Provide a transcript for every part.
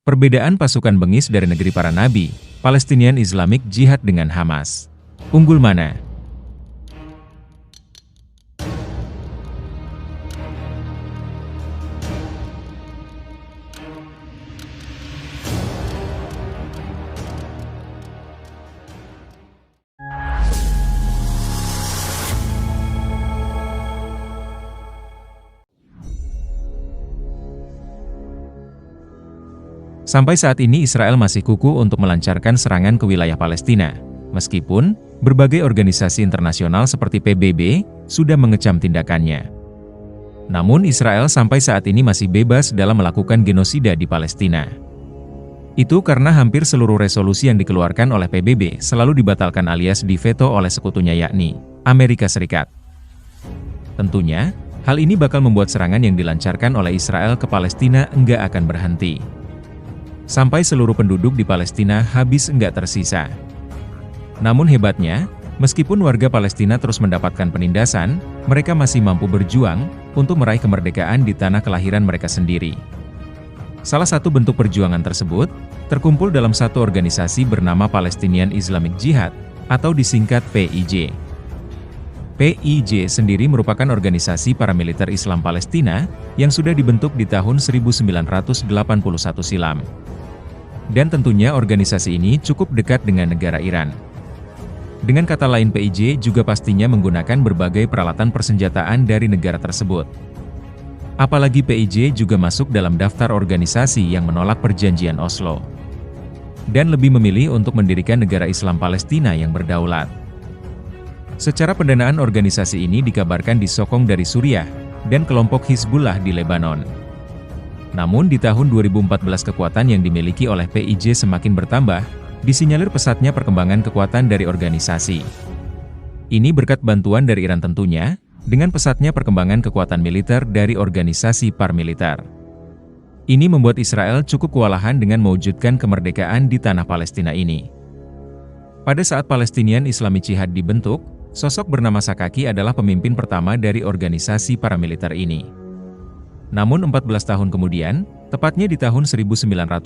Perbedaan pasukan bengis dari negeri para nabi, Palestinian Islamic Jihad dengan Hamas. Unggul mana? Sampai saat ini Israel masih kukuh untuk melancarkan serangan ke wilayah Palestina, meskipun berbagai organisasi internasional seperti PBB sudah mengecam tindakannya. Namun Israel sampai saat ini masih bebas dalam melakukan genosida di Palestina. Itu karena hampir seluruh resolusi yang dikeluarkan oleh PBB selalu dibatalkan alias diveto oleh sekutunya yakni Amerika Serikat. Tentunya, hal ini bakal membuat serangan yang dilancarkan oleh Israel ke Palestina enggak akan berhenti. Sampai seluruh penduduk di Palestina habis enggak tersisa. Namun hebatnya, meskipun warga Palestina terus mendapatkan penindasan, mereka masih mampu berjuang untuk meraih kemerdekaan di tanah kelahiran mereka sendiri. Salah satu bentuk perjuangan tersebut, terkumpul dalam satu organisasi bernama Palestinian Islamic Jihad, atau disingkat PIJ. PIJ sendiri merupakan organisasi paramiliter Islam Palestina, yang sudah dibentuk di tahun 1981 silam. Dan tentunya organisasi ini cukup dekat dengan negara Iran. Dengan kata lain PIJ juga pastinya menggunakan berbagai peralatan persenjataan dari negara tersebut. Apalagi PIJ juga masuk dalam daftar organisasi yang menolak perjanjian Oslo. Dan lebih memilih untuk mendirikan negara Islam Palestina yang berdaulat. Secara pendanaan organisasi ini dikabarkan disokong dari Suriah dan kelompok Hizbullah di Lebanon. Namun di tahun 2014 kekuatan yang dimiliki oleh PIJ semakin bertambah, disinyalir pesatnya perkembangan kekuatan dari organisasi. Ini berkat bantuan dari Iran tentunya, dengan pesatnya perkembangan kekuatan militer dari organisasi paramiliter. Ini membuat Israel cukup kewalahan dengan mewujudkan kemerdekaan di tanah Palestina ini. Pada saat Palestinian Islamic Jihad dibentuk, sosok bernama Sakaki adalah pemimpin pertama dari organisasi paramiliter ini. Namun 14 tahun kemudian, tepatnya di tahun 1995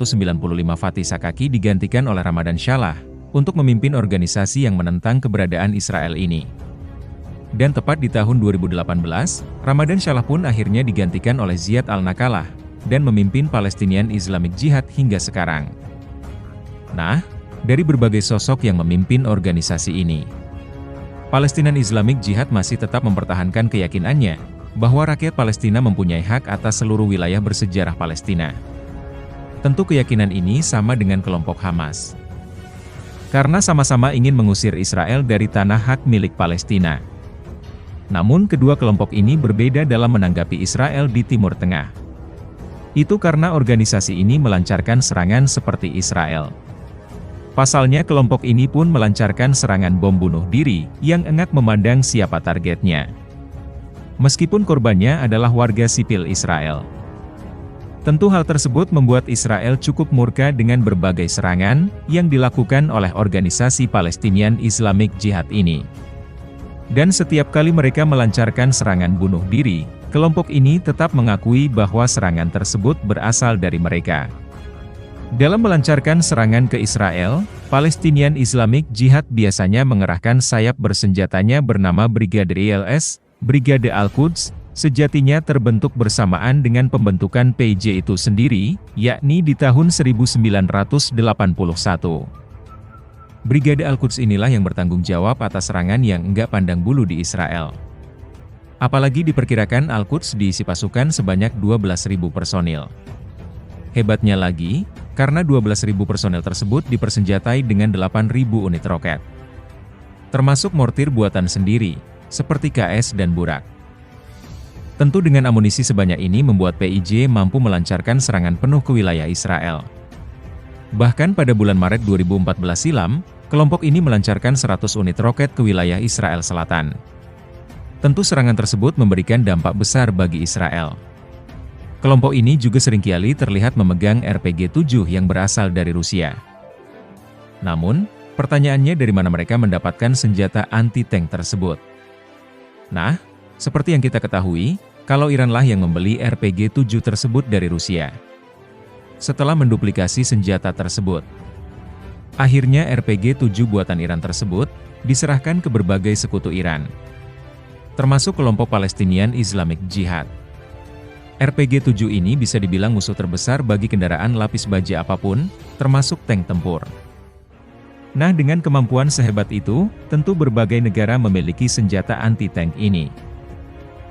Fatih Sakaki digantikan oleh Ramadan Shalah, untuk memimpin organisasi yang menentang keberadaan Israel ini. Dan tepat di tahun 2018, Ramadan Shalah pun akhirnya digantikan oleh Ziad al-Nakalah, dan memimpin Palestinian Islamic Jihad hingga sekarang. Nah, dari berbagai sosok yang memimpin organisasi ini, Palestinian Islamic Jihad masih tetap mempertahankan keyakinannya, bahwa rakyat Palestina mempunyai hak atas seluruh wilayah bersejarah Palestina. Tentu keyakinan ini sama dengan kelompok Hamas. Karena sama-sama ingin mengusir Israel dari tanah hak milik Palestina. Namun kedua kelompok ini berbeda dalam menanggapi Israel di Timur Tengah. Itu karena organisasi ini melancarkan serangan seperti Israel. Pasalnya kelompok ini pun melancarkan serangan bom bunuh diri, yang engak memandang siapa targetnya. Meskipun korbannya adalah warga sipil Israel. Tentu hal tersebut membuat Israel cukup murka dengan berbagai serangan yang dilakukan oleh organisasi Palestinian Islamic Jihad ini. Dan setiap kali mereka melancarkan serangan bunuh diri, kelompok ini tetap mengakui bahwa serangan tersebut berasal dari mereka. Dalam melancarkan serangan ke Israel, Palestinian Islamic Jihad biasanya mengerahkan sayap bersenjatanya bernama Brigade ILS, Brigade Al-Quds, sejatinya terbentuk bersamaan dengan pembentukan PIJ itu sendiri, yakni di tahun 1981. Brigade Al-Quds inilah yang bertanggung jawab atas serangan yang enggak pandang bulu di Israel. Apalagi diperkirakan Al-Quds diisi pasukan sebanyak 12.000 personil. Hebatnya lagi, karena 12.000 personel tersebut dipersenjatai dengan 8.000 unit roket. Termasuk mortir buatan sendiri, seperti KS dan Burak. Tentu dengan amunisi sebanyak ini membuat PIJ mampu melancarkan serangan penuh ke wilayah Israel. Bahkan pada bulan Maret 2014 silam, kelompok ini melancarkan 100 unit roket ke wilayah Israel Selatan. Tentu serangan tersebut memberikan dampak besar bagi Israel. Kelompok ini juga seringkali terlihat memegang RPG-7 yang berasal dari Rusia. Namun, pertanyaannya dari mana mereka mendapatkan senjata anti-tank tersebut? Nah, seperti yang kita ketahui, kalau Iranlah yang membeli RPG-7 tersebut dari Rusia. setelah menduplikasi senjata tersebut. Akhirnya RPG-7 buatan Iran tersebut diserahkan ke berbagai sekutu Iran, termasuk kelompok Palestinian Islamic Jihad. RPG-7 ini bisa dibilang musuh terbesar bagi kendaraan lapis baja apapun, termasuk tank tempur. Nah, dengan kemampuan sehebat itu, tentu berbagai negara memiliki senjata anti-tank ini.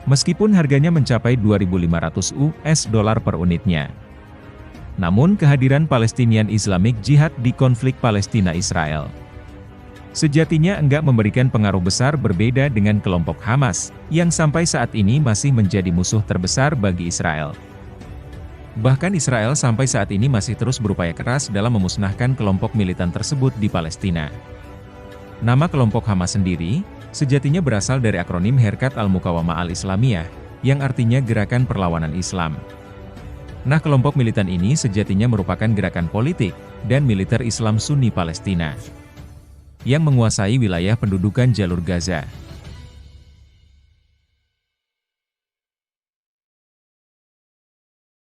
Meskipun harganya mencapai 2.500 US dollar per unitnya. Namun kehadiran Palestinian Islamic Jihad di konflik Palestina-Israel sejatinya enggak memberikan pengaruh besar, berbeda dengan kelompok Hamas, yang sampai saat ini masih menjadi musuh terbesar bagi Israel. Bahkan Israel sampai saat ini masih terus berupaya keras dalam memusnahkan kelompok militan tersebut di Palestina. Nama kelompok Hamas sendiri, sejatinya berasal dari akronim Herkat Al-Muqawamah Al-Islamiyah, yang artinya Gerakan Perlawanan Islam. Nah, kelompok militan ini sejatinya merupakan gerakan politik dan militer Islam Sunni Palestina yang menguasai wilayah pendudukan jalur Gaza.